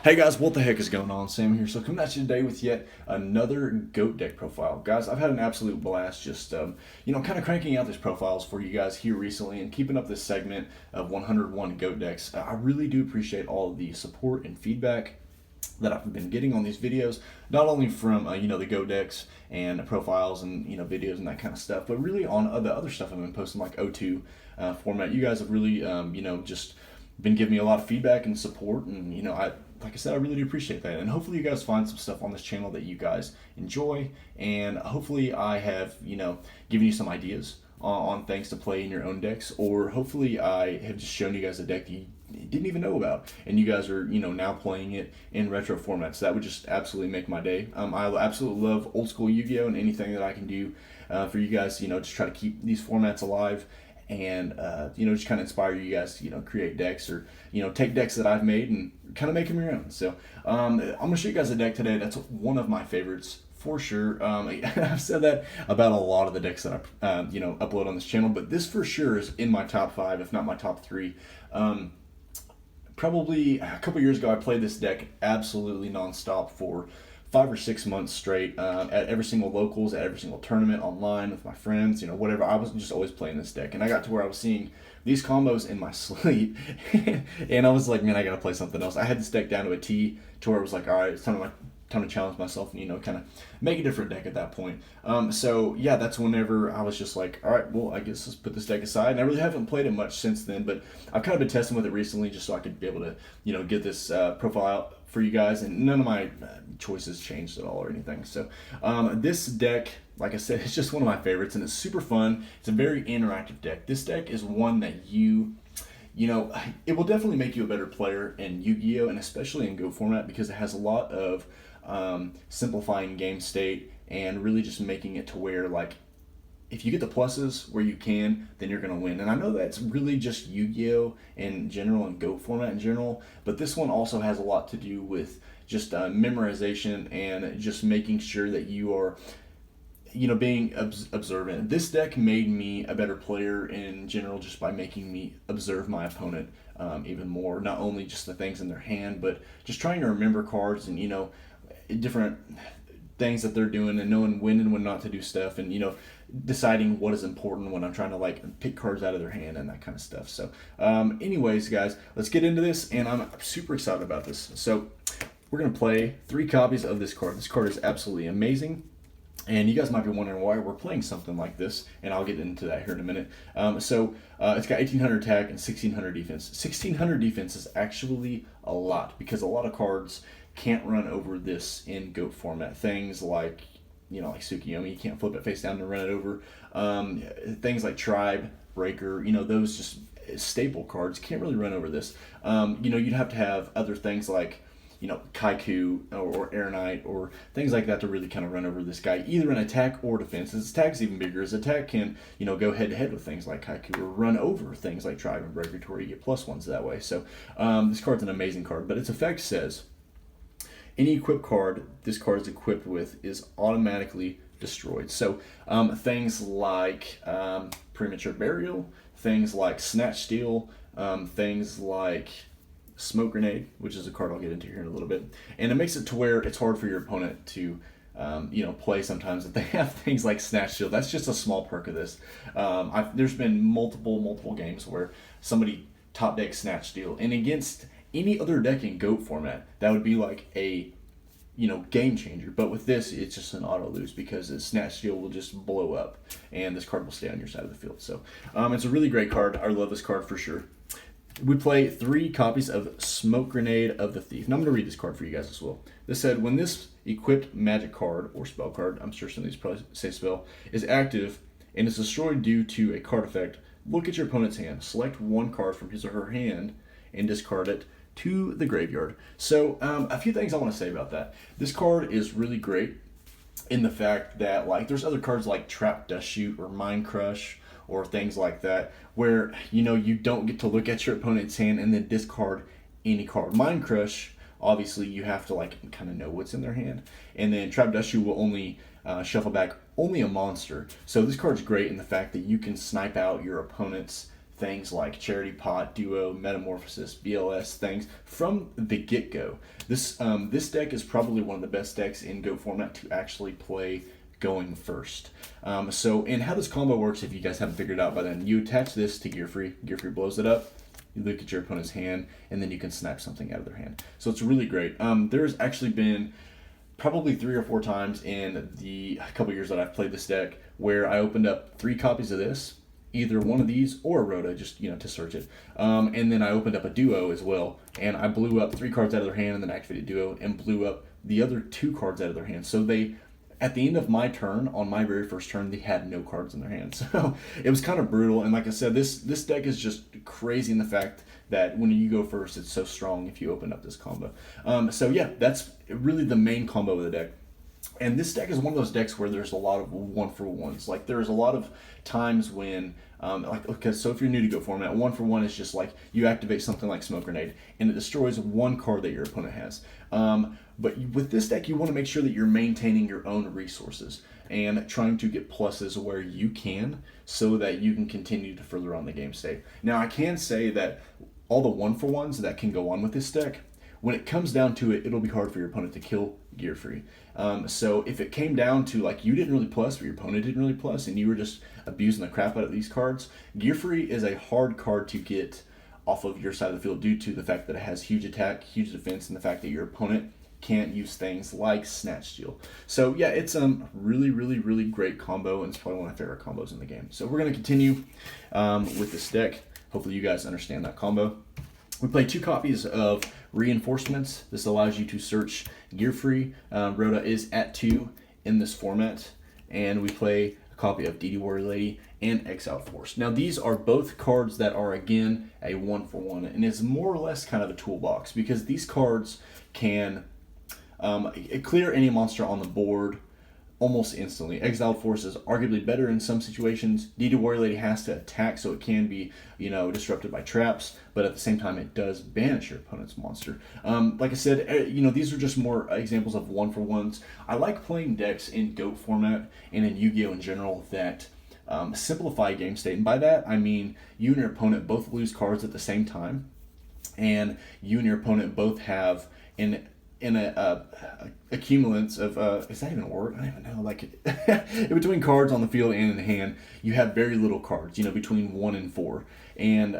Hey guys, what the heck is going on? Sam here. So coming at you today with yet another GOAT deck profile. Guys, I've had an absolute blast just, kind of cranking out these profiles for you guys here recently and keeping up this segment of 101 GOAT decks. I really do appreciate all of the support and feedback that I've been getting on these videos, not only from the Go decks and profiles and videos and that kind of stuff, but really on the other stuff I've been posting like O2 format. You guys have really just been giving me a lot of feedback and support, and like I said, I really do appreciate that. And hopefully you guys find some stuff on this channel that you guys enjoy, and hopefully I have given you some ideas on things to play in your own decks, or hopefully I have just shown you guys a deck that you didn't even know about, and you guys are now playing it in retro format. So that would just absolutely make my day. I absolutely love old school Yu-Gi-Oh, and anything that I can do for you guys, just try to keep these formats alive, and just kind of inspire you guys to create decks, or take decks that I've made and kind of make them your own. So I'm gonna show you guys a deck today that's one of my favorites for sure. I've said that about a lot of the decks that I upload on this channel, but this for sure is in my top 5, if not my top 3. Probably a couple years ago, I played this deck absolutely nonstop for 5 or 6 months straight, at every single locals, at every single tournament, online with my friends, whatever. I was just always playing this deck, and I got to where I was seeing these combos in my sleep, and I was like, man, I gotta play something else. I had this deck down to a T, to where it was like, all right, it's time to challenge myself and kind of make a different deck at that point. So yeah, that's whenever I was just like, all right, well, I guess let's put this deck aside. And I really haven't played it much since then, but I've kind of been testing with it recently just so I could be able to get this profile out for you guys, and none of my choices changed at all or anything. So this deck, like I said, it's just one of my favorites, and it's super fun. It's a very interactive deck. This deck is one that it will definitely make you a better player in Yu-Gi-Oh, and especially in Go format, because it has a lot of simplifying game state and really just making it to where, like, if you get the pluses where you can, then you're going to win. And I know that's really just Yu-Gi-Oh in general and Go format in general, but this one also has a lot to do with just memorization and just making sure that you are being observant. This deck made me a better player in general just by making me observe my opponent even more. Not only just the things in their hand, but just trying to remember cards and different things that they're doing, and knowing when and when not to do stuff, and deciding what is important when I'm trying to pick cards out of their hand and that kind of stuff. So anyways, guys, let's get into this, and I'm super excited about this. So we're gonna play 3 copies of this card. This card is absolutely amazing, and you guys might be wondering why we're playing something like this, and I'll get into that here in a minute. It's got 1800 attack and 1600 defense. 1600 defense is actually a lot, because a lot of cards can't run over this in GOAT format. Things like, like Tsukiyomi, you can't flip it face down and run it over. Things like Tribe, Breaker, those just staple cards can't really run over this. You'd have to have other things like, Kaiku or Air Knight or things like that to really kind of run over this guy, either in attack or defense. His attack's even bigger. His attack can, go head to head with things like Kaiku, or run over things like Tribe and Breaker, to where you get +1s that way. So this card's an amazing card, but its effect says, any equipped card this card is equipped with is automatically destroyed. So things like Premature Burial, things like Snatch Steal, things like Smoke Grenade, which is a card I'll get into here in a little bit. And it makes it to where it's hard for your opponent to play sometimes if they have things like Snatch Steal. That's just a small perk of this. There's been multiple games where somebody top deck Snatch Steal, and against any other deck in GOAT format, that would be like a game changer. But with this, it's just an auto lose, because the Snatch Steal will just blow up, and this card will stay on your side of the field. So it's a really great card. I love this card for sure. We play 3 copies of Smoke Grenade of the Thief. Now I'm going to read this card for you guys as well. This said, when this equipped magic card or spell card, I'm sure some of these probably say spell, is active and is destroyed due to a card effect, look at your opponent's hand. Select 1 card from his or her hand and discard it to the graveyard. So a few things I want to say about that. This card is really great in the fact that, there's other cards like Trap Dust Shoot or Mind Crush or things like that, where you don't get to look at your opponent's hand and then discard any card. Mind Crush, obviously you have to kind of know what's in their hand, and then Trap Dust Shoot will only shuffle back only a monster. So this card's great in the fact that you can snipe out your opponent's things like Charity Pot, Duo, Metamorphosis, BLS things from the get-go. This deck is probably one of the best decks in GOAT format to actually play going first. And how this combo works, if you guys haven't figured it out by then, you attach this to Gear Free. Gear Free blows it up. You look at your opponent's hand, and then you can snap something out of their hand. So it's really great. There's actually been probably 3 or 4 times in the couple years that I've played this deck where I opened up 3 copies of this, either one of these or a Rhoda, just to search it. And then I opened up a Duo as well, and I blew up 3 cards out of their hand and then activated Duo and blew up the other 2 cards out of their hand. So they, at the end of my turn, on my very first turn, they had no cards in their hands. So it was kind of brutal. And like I said, this deck is just crazy in the fact that when you go first, it's so strong if you open up this combo. So yeah, that's really the main combo of the deck. And this deck is one of those decks where there's a lot of 1-for-1s. Like there's a lot of times when, so if you're new to Go format, 1-for-1 is just like you activate something like Smoke Grenade and it destroys 1 card that your opponent has. But with this deck, you want to make sure that you're maintaining your own resources and trying to get pluses where you can so that you can continue to further on the game state. Now, I can say that all the 1-for-1s that can go on with this deck, when it comes down to it, it'll be hard for your opponent to kill Gear Free. So if it came down to like you didn't really plus or your opponent didn't really plus and you were just abusing the crap out of these cards, Gear Free is a hard card to get off of your side of the field due to the fact that it has huge attack, huge defense, and the fact that your opponent can't use things like Snatch Steal. So yeah, it's really, really, really great combo, and it's probably one of my favorite combos in the game. So we're going to continue with this deck. Hopefully you guys understand that combo. We play 2 copies of Reinforcements. This allows you to search Gear Free. Rhoda is at 2 in this format. And we play a copy of DD Warrior Lady and Exiled Force. Now these are both cards that are again a 1-for-1, and it's more or less kind of a toolbox because these cards can clear any monster on the board almost instantly. Exiled Force is arguably better in some situations. DD Warrior Lady has to attack, so it can be, disrupted by traps, but at the same time, it does banish your opponent's monster. Like I said, these are just more examples of 1-for-1s. I like playing decks in GOAT format and in Yu-Gi-Oh! In general that simplify game state, and by that, I mean you and your opponent both lose cards at the same time, and you and your opponent both have an accumulance of is that even a word? I don't even know. Like in between cards on the field and in the hand, you have very little cards. Between 1 and 4, and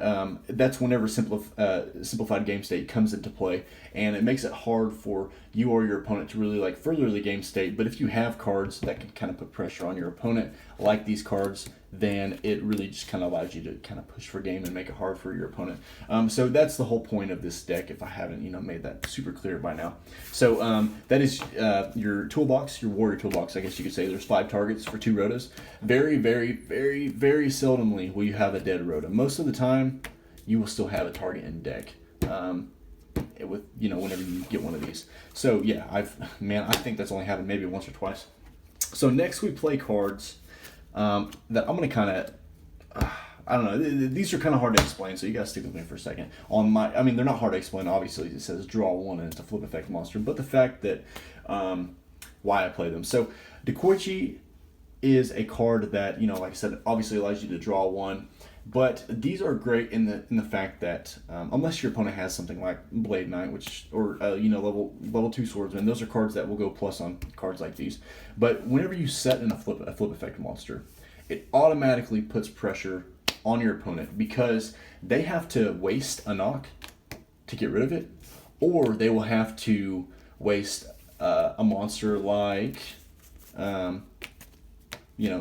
that's whenever simplified game state comes into play, and it makes it hard for you or your opponent to really further the game state. But if you have cards that can kind of put pressure on your opponent, like these cards, then it really just kind of allows you to kind of push for game and make it hard for your opponent. So that's the whole point of this deck, if I haven't made that super clear by now. So that is your toolbox, your warrior toolbox, I guess you could say. There's 5 targets for 2 Rhodas. Very, very, very, very seldomly will you have a dead Rhoda. Most of the time, you will still have a target in deck. Whenever you get one of these. So yeah, I think that's only happened maybe once or twice. So next we play cards that I'm gonna kind of, I don't know. These are kind of hard to explain, so you guys stick with me for a second. They're not hard to explain. Obviously, it says draw 1 and it's a flip effect monster, but the fact that why I play them. So Dekoichi is a card that like I said, obviously allows you to draw 1. But these are great in the fact that unless your opponent has something like Blade Knight, or level 2 Swordsman, those are cards that will go plus on cards like these. But whenever you set in a flip effect monster, it automatically puts pressure on your opponent because they have to waste a knock to get rid of it, or they will have to waste a monster like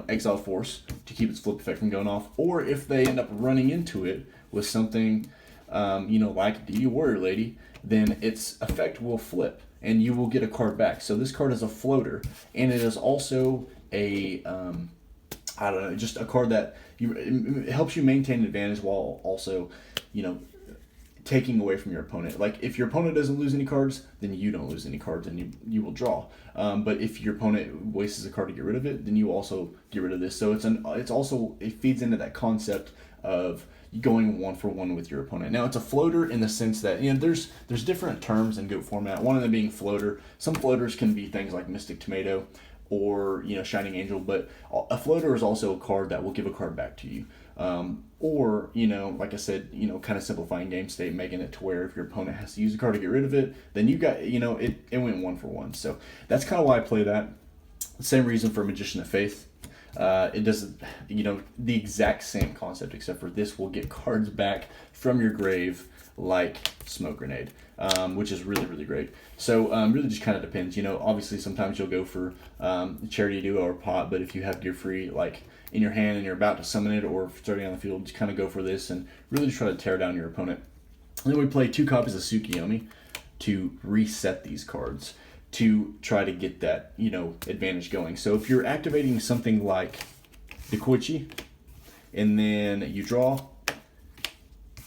Exile Force to keep its flip effect from going off, or if they end up running into it with something, like DD Warrior Lady, then its effect will flip and you will get a card back. So this card is a floater, and it is also a, just a card that it helps you maintain advantage while also, taking away from your opponent. Like if your opponent doesn't lose any cards, then you don't lose any cards and you will draw. But if your opponent wastes a card to get rid of it, then you also get rid of this. So it feeds into that concept of going 1-for-1 with your opponent. Now it's a floater in the sense that there's different terms in GOAT format. One of them being floater. Some floaters can be things like Mystic Tomato, or Shining Angel, but a floater is also a card that will give a card back to you. Or like I said, kind of simplifying game state, making it to where if your opponent has to use a card to get rid of it, then you got it went 1-for-1. So that's kind of why I play that. Same reason for Magician of Faith. It does, the exact same concept, except for this will get cards back from your grave like Smoke Grenade, which is really, really great. So really just kind of depends. Obviously sometimes you'll go for Charity Duo or Pot, but if you have Gear Free like in your hand and you're about to summon it or starting on the field, just kind of go for this and really just try to tear down your opponent. And then we play 2 copies of Tsukiyomi to reset these cards, to try to get that, advantage going. So if you're activating something like Dekoichi, and then you draw,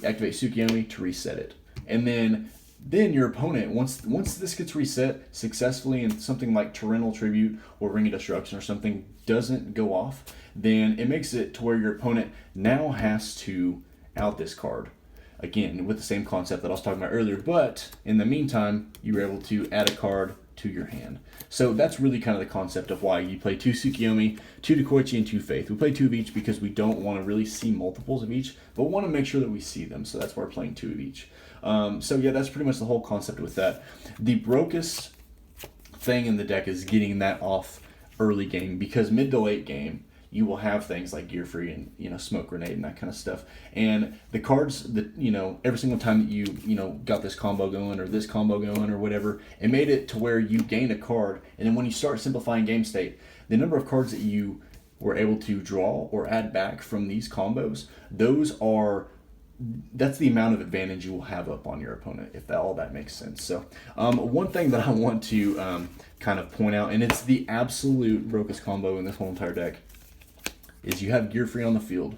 activate Tsukiyomi to reset it. And then your opponent, once this gets reset successfully and something like Torrential Tribute or Ring of Destruction or something doesn't go off, then it makes it to where your opponent now has to out this card. Again, with the same concept that I was talking about earlier, but in the meantime, you were able to add a card to your hand. So that's really kind of the concept of why you play 2 Tsukiyomi, 2 Dekoichi, and 2 Faith. We play 2 of each because we don't want to really see multiples of each, but want to make sure that we see them. So that's why we're playing 2 of each. So yeah, that's pretty much the whole concept with that. The brokest thing in the deck is getting that off early game, because mid to late game, you will have things like Gear Free and Smoke Grenade and that kind of stuff. And the cards that every single time that you got this combo going or this combo going or whatever, it made it to where you gain a card, and then when you start simplifying game state, the number of cards that you were able to draw or add back from these combos, that's the amount of advantage you will have up on your opponent, if all that makes sense. So one thing that I want to kind of point out, and it's the absolute brokest combo in this whole entire deck, is you have Gear Free on the field,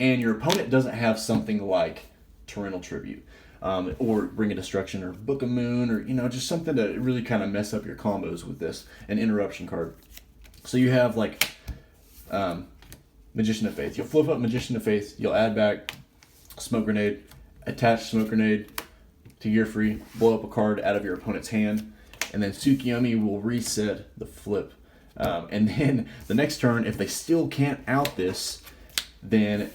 and your opponent doesn't have something like Torrential Tribute, or Ring of Destruction, or Book of Moon, or just something to really kind of mess up your combos with this, an interruption card. So you have like Magician of Faith. You'll flip up Magician of Faith, you'll add back Smoke Grenade, attach Smoke Grenade to Gear Free, blow up a card out of your opponent's hand, and then Tsukiyomi will reset the flip. And then the next turn, if they still can't out this, then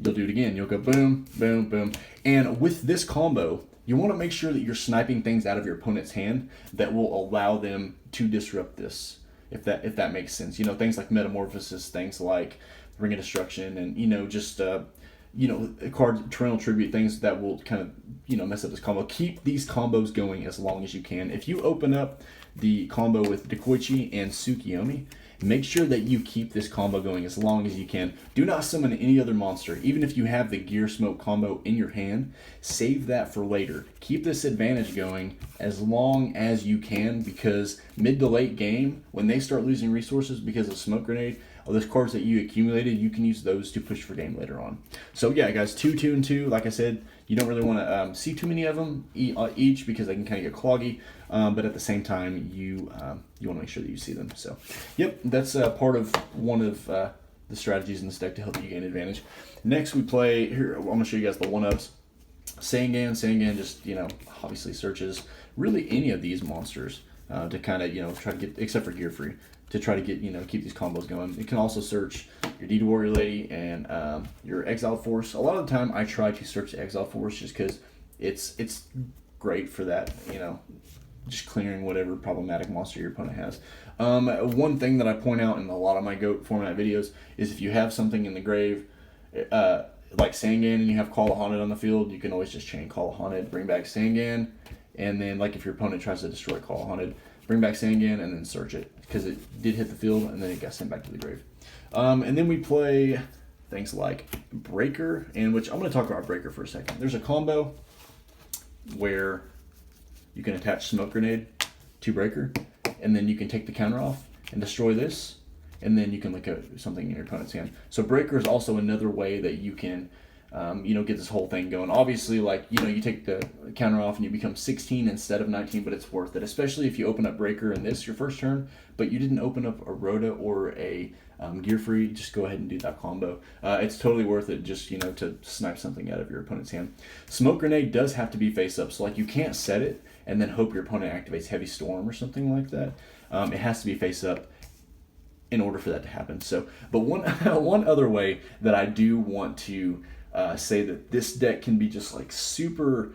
you'll do it again. You'll go boom, boom, boom. And with this combo, you want to make sure that you're sniping things out of your opponent's hand that will allow them to disrupt this, if that makes sense. Things like Metamorphosis, things like Ring of Destruction, and just card Torrential Tribute, things that will kind of mess up this combo. Keep these combos going as long as you can. If you open up the combo with Dekoichi and Tsukiyomi, make sure that you keep this combo going as long as you can. Do not summon any other monster. Even if you have the Gear Smoke combo in your hand, save that for later. Keep this advantage going as long as you can, because mid to late game, when they start losing resources because of Smoke Grenade, all those cards that you accumulated, you can use those to push for game later on. So yeah, guys, 2, 2, and 2. Like I said, you don't really want to see too many of them each, because they can kind of get cloggy. But at the same time, you want to make sure that you see them. So, yep, that's part of one of the strategies in this deck to help you gain advantage. Next, we play here. I'm going to show you guys the 1-ups. Sangan just obviously searches really any of these monsters to kind of try to get, except for Gear Free, to try to get keep these combos going. It can also search your Deed Warrior Lady and your Exiled Force. A lot of the time, I try to search the Exiled Force just because it's great for that, just clearing whatever problematic monster your opponent has. One thing that I point out in a lot of my GOAT format videos is if you have something in the grave, like Sangan, and you have Call of Haunted on the field, you can always just chain Call of Haunted, bring back Sangan, and then like if your opponent tries to destroy Call of Haunted, bring back Sangan and then search it, because it did hit the field and then it got sent back to the grave. And then we play things like Breaker, and which I'm going to talk about Breaker for a second. There's a combo where you can attach Smoke Grenade to Breaker, and then you can take the counter off and destroy this, and then you can look at something in your opponent's hand. So Breaker is also another way that you can get this whole thing going. Obviously, like, you take the counter off and you become 16 instead of 19, but it's worth it, especially if you open up Breaker in this your first turn, but you didn't open up a Rhoda or a Gear Free. Just go ahead and do that combo. It's totally worth it, just to snipe something out of your opponent's hand. Smoke Grenade does have to be face up, so like you can't set it and then hope your opponent activates Heavy Storm or something like that. It has to be face up. in order for that to happen. So, but one one other way that I do want to say that this deck can be just like super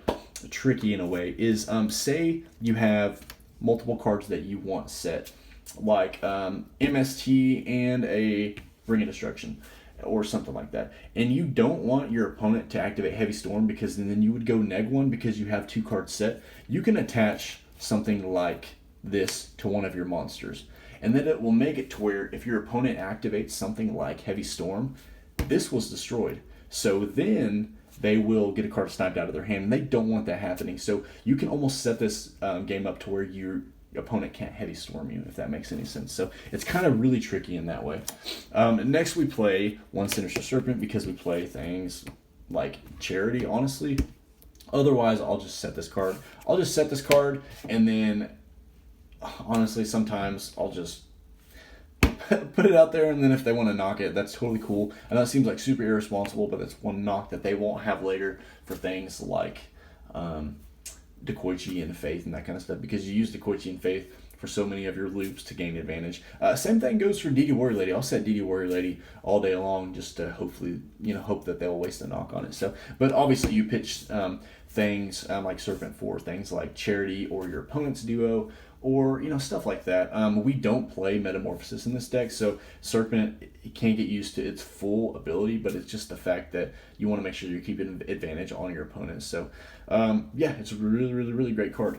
tricky in a way is say you have multiple cards that you want set, like MST and a Ring of Destruction or something like that, and you don't want your opponent to activate Heavy Storm because then you would go neg one because you have 2 cards set. You can attach something like this to one of your monsters, and then it will make it to where if your opponent activates something like Heavy Storm, this was destroyed. So then they will get a card sniped out of their hand, and they don't want that happening. So you can almost set this game up to where your opponent can't Heavy Storm you, if that makes any sense. So it's kind of really tricky in that way. Next we play one Sinister Serpent because we play things like Charity, honestly. Otherwise, I'll just set this card. I'll just set this card, and then honestly, sometimes I'll just put it out there, and then if they want to knock it, that's totally cool. And that seems like super irresponsible, but it's one knock that they won't have later for things like Dekoichi and Faith and that kind of stuff, because you use Dekoichi and Faith for so many of your loops to gain advantage. Same thing goes for DD Warrior Lady. I'll set DD Warrior Lady all day long just to hopefully, hope that they'll waste a knock on it. So, but obviously you pitch things like Serpent for things like Charity or your opponent's duo, or stuff like that. We don't play Metamorphosis in this deck, so Serpent can't get used to its full ability, but it's just the fact that you want to make sure you're keeping advantage on your opponent. So yeah, it's a really, really, really great card.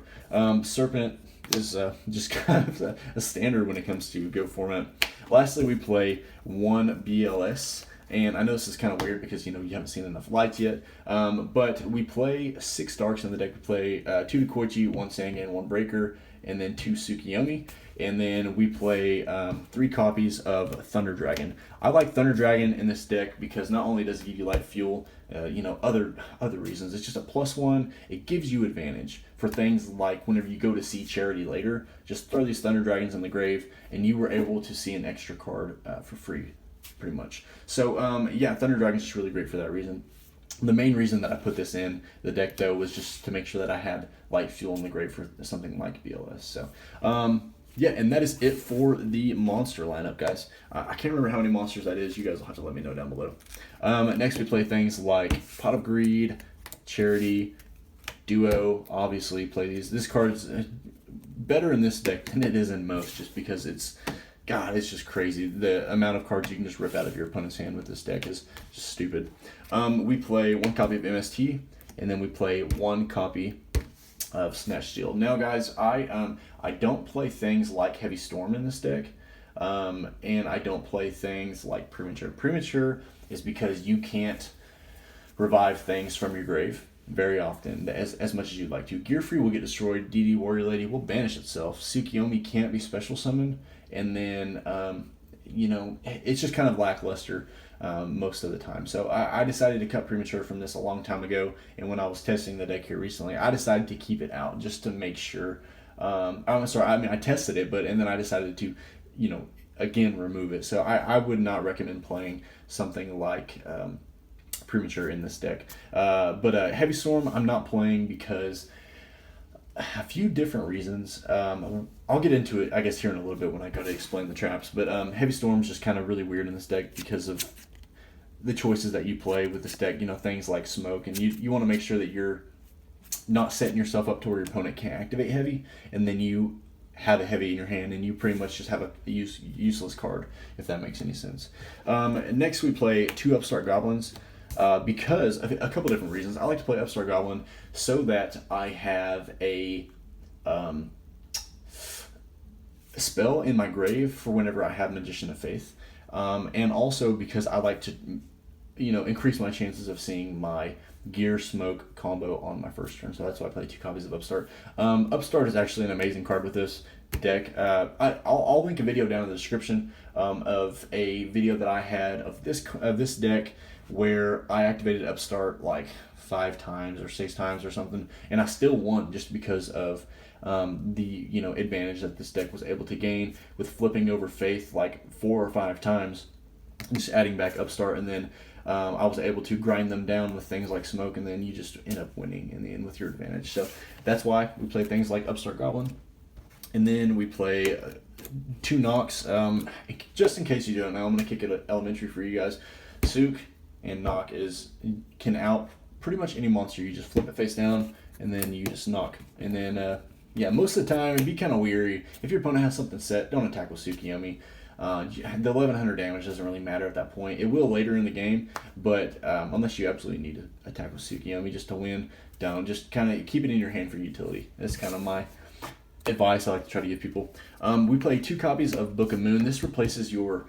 Serpent is just kind of a standard when it comes to Go format. Lastly, we play one BLS. And I know this is kind of weird because, you haven't seen enough lights yet. But we play 6 Darks in the deck. We play 2 Dekoichi, 1 Sangan, 1 Breaker, and then 2 Tsukiyomi. And then we play 3 copies of Thunder Dragon. I like Thunder Dragon in this deck because not only does it give you light fuel, other reasons. It's just a +1. It gives you advantage for things like whenever you go to see Charity later, just throw these Thunder Dragons in the grave, and you were able to see an extra card for free, pretty much. So yeah, Thunder Dragon's just really great for that reason. The main reason that I put this in the deck, though, was just to make sure that I had light fuel in the grave for something like BLS. So yeah, and that is it for the monster lineup, guys. I can't remember how many monsters that is. You guys will have to let me know down below. Next, we play things like Pot of Greed, Charity, Duo. Obviously, play these. This card's better in this deck than it is in most, just because it's just crazy. The amount of cards you can just rip out of your opponent's hand with this deck is just stupid. We play 1 copy of MST, and then we play 1 copy of Snatch Steel. Now, guys, I don't play things like Heavy Storm in this deck, and I don't play things like Premature. Premature is because you can't revive things from your grave very often, as much as you'd like to. Gear Free will get destroyed. DD Warrior Lady will banish itself. Tsukiyomi can't be special summoned, and then it's just kind of lackluster most of the time. So I decided to cut Premature from this a long time ago, and when I was testing the deck here recently, I decided to keep it out just to make sure. I tested it, and then I decided to, again, remove it. So I would not recommend playing something like Premature in this deck. But Heavy Storm I'm not playing because a few different reasons. I'll get into it, I guess, here in a little bit when I go to explain the traps. But Heavy Storm's just kind of really weird in this deck because of the choices that you play with this deck. Things like Smoke, and you want to make sure that you're not setting yourself up to where your opponent can't activate Heavy, and then you have a Heavy in your hand, and you pretty much just have a useless card, if that makes any sense. Next, we play 2 Upstart Goblins. Because of a couple different reasons. I like to play Upstart Goblin so that I have a spell in my grave for whenever I have Magician of Faith, and also because I like to, increase my chances of seeing my Gear Smoke combo on my first turn. So that's why I play 2 copies of Upstart. Upstart is actually an amazing card with this deck. I'll link a video down in the description of a video that I had of this deck, where I activated Upstart like 5 times or 6 times or something, and I still won just because of the advantage that this deck was able to gain with flipping over Faith like 4 or 5 times, just adding back Upstart, and then I was able to grind them down with things like Smoke, and then you just end up winning in the end with your advantage. So that's why we play things like Upstart Goblin. And then we play two knocks. Just in case you don't know, I'm gonna kick it elementary for you guys. Sook and knock can out pretty much any monster. You just flip it face down and then you just knock. And then yeah, most of the time be kind of weary. If your opponent has something set, don't attack with Tsukiyomi. The 1100 damage doesn't really matter at that point. It will later in the game, but unless you absolutely need to attack with Tsukiyomi just to win, don't. Just kind of keep it in your hand for utility. That's kind of my advice I like to try to give people. We play 2 copies of Book of Moon. This replaces your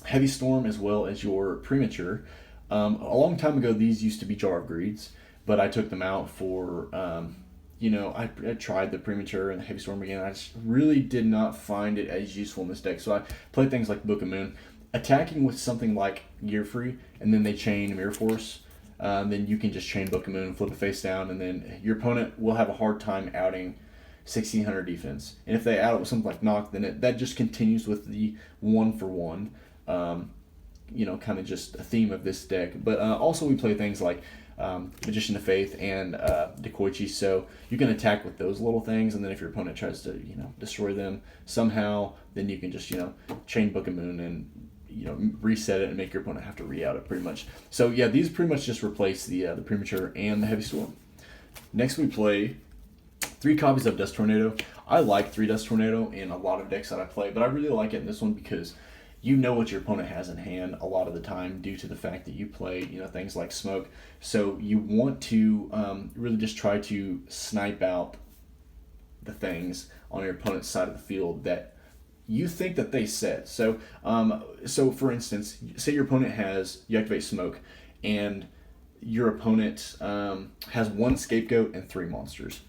Heavy Storm as well as your Premature. A long time ago, these used to be Jar of Greeds, but I took them out for, I tried the Premature and the Heavy Storm again. I just really did not find it as useful in this deck. So I played things like Book of Moon. Attacking with something like Gear Free, and then they chain Mirror Force, then you can just chain Book of Moon, flip it face down, and then your opponent will have a hard time outing 1600 defense. And if they out it with something like Knock, then that just continues with the 1-for-1, kind of just a theme of this deck. But also we play things like Magician of Faith and Dekoichi, so you can attack with those little things, and then if your opponent tries to destroy them somehow, then you can just chain Book of Moon and reset it and make your opponent have to re-out it pretty much. So yeah, these pretty much just replace the Premature and the Heavy Storm. Next we play 3 copies of Dust Tornado. I like 3 Dust Tornado in a lot of decks that I play, but I really like it in this one because you know what your opponent has in hand a lot of the time due to the fact that you play things like Smoke. So you want to really just try to snipe out the things on your opponent's side of the field that you think that they set. So for instance, say your opponent you activate Smoke, and your opponent has 1 Scapegoat and 3 monsters.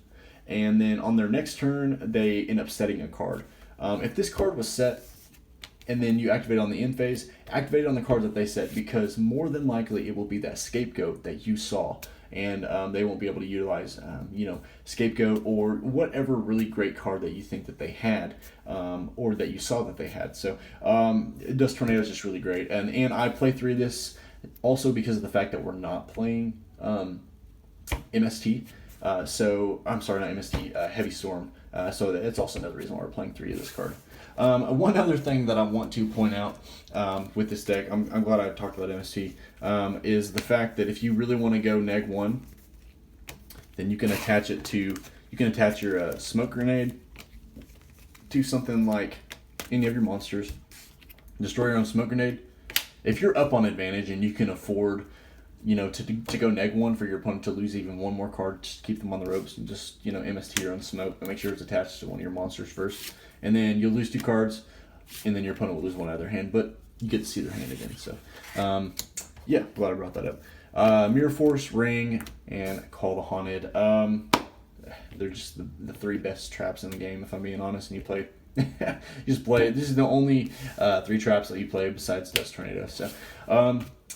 And then on their next turn, they end up setting a card. If this card was set, and then you activate on the end phase, activate on the cards that they set, because more than likely it will be that Scapegoat that you saw. And they won't be able to utilize, Scapegoat or whatever really great card that you think that they had, or that you saw that they had. So Dust Tornado is just really great. And I play 3 of this also because of the fact that we're not playing MST. I'm sorry, not MST, Heavy Storm. So it's also another reason why we're playing 3 of this card. One other thing that I want to point out with this deck, I'm glad I talked about MST, is the fact that if you really want to go neg 1, then you can attach your Smoke Grenade to something like any of your monsters. Destroy your own Smoke Grenade. If you're up on advantage and you can afford to go neg 1 for your opponent to lose even 1 more card, just keep them on the ropes and just, MST your own Smoke, but make sure it's attached to one of your monsters first. And then you'll lose 2 cards, and then your opponent will lose 1 out of their hand, but you get to see their hand again. So, yeah, glad I brought that up. Mirror Force, Ring, and Call the Haunted. They're just the 3 best traps in the game, if I'm being honest, and you play... this is the only 3 traps that you play besides Dust Tornado. So,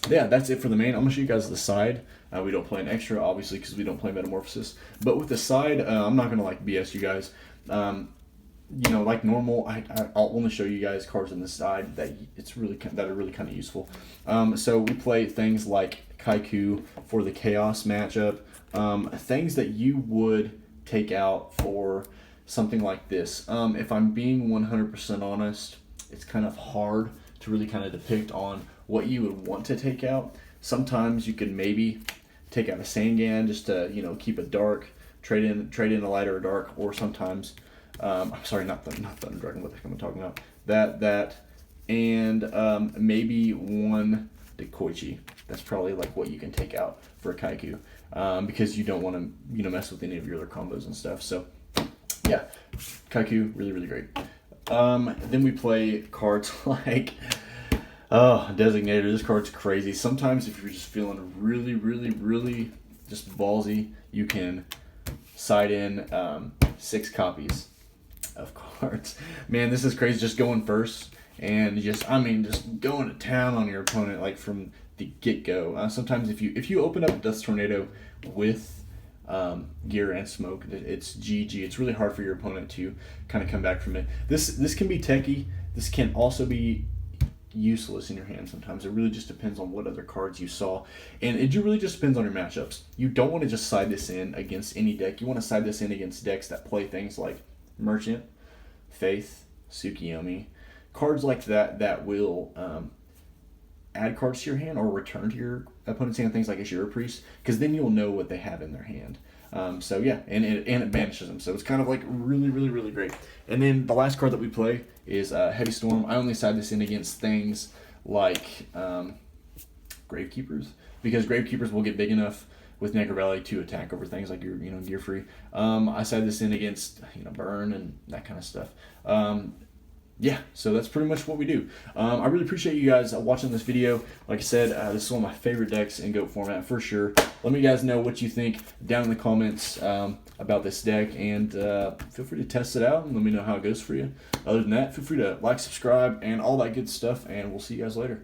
yeah, that's it for the main. I'm going to show you guys the side. We don't play an extra, obviously, because we don't play Metamorphosis. But with the side, I'm not going to, BS you guys. Like normal, I'll only show you guys cards on the side that are really kind of useful. So we play things like Kaiku for the Chaos matchup. Things that you would take out for something like this. If I'm being 100% honest, it's kind of hard to really kind of depict on what you would want to take out. Sometimes you can maybe take out a Sangan just to keep it dark, trade in a light or a dark, or sometimes I'm sorry, not Thunder Dragon. What the heck am I talking about? That and maybe 1 Dekoichi. That's probably like what you can take out for a Kaiku, because you don't want to mess with any of your other combos and stuff. So yeah, Kaiku, really, really great. Then we play cards like Designator. This card's crazy. Sometimes if you're just feeling really, really, really just ballsy, you can side in 6 copies of cards. Man, this is crazy. Just going first and just going to town on your opponent like from the get-go. Sometimes if you open up Dust Tornado with Gear and Smoke, it's GG. It's really hard for your opponent to kind of come back from it. This can be techie. This can also be useless in your hand sometimes. It really just depends on what other cards you saw, and it really just depends on your matchups. You don't want to just side this in against any deck. You want to side this in against decks that play things like Merchant, Faith, Tsukiyomi, cards like that will add cards to your hand or return to your opponent's hand, things like Ashura Priest, because then you'll know what they have in their hand. So yeah, and it banishes them. So it's kind of like really, really, really great. And then the last card that we play is Heavy Storm. I only side this in against things like Gravekeepers, because Gravekeepers will get big enough with Necro Valley to attack over things like your gear free. I side this in against burn and that kind of stuff. Yeah, so that's pretty much what we do. I really appreciate you guys watching this video. Like I said, this is one of my favorite decks in GOAT format for sure. Let me guys know what you think down in the comments about this deck, and feel free to test it out and let me know how it goes for you. Other than that, feel free to like, subscribe, and all that good stuff, and we'll see you guys later.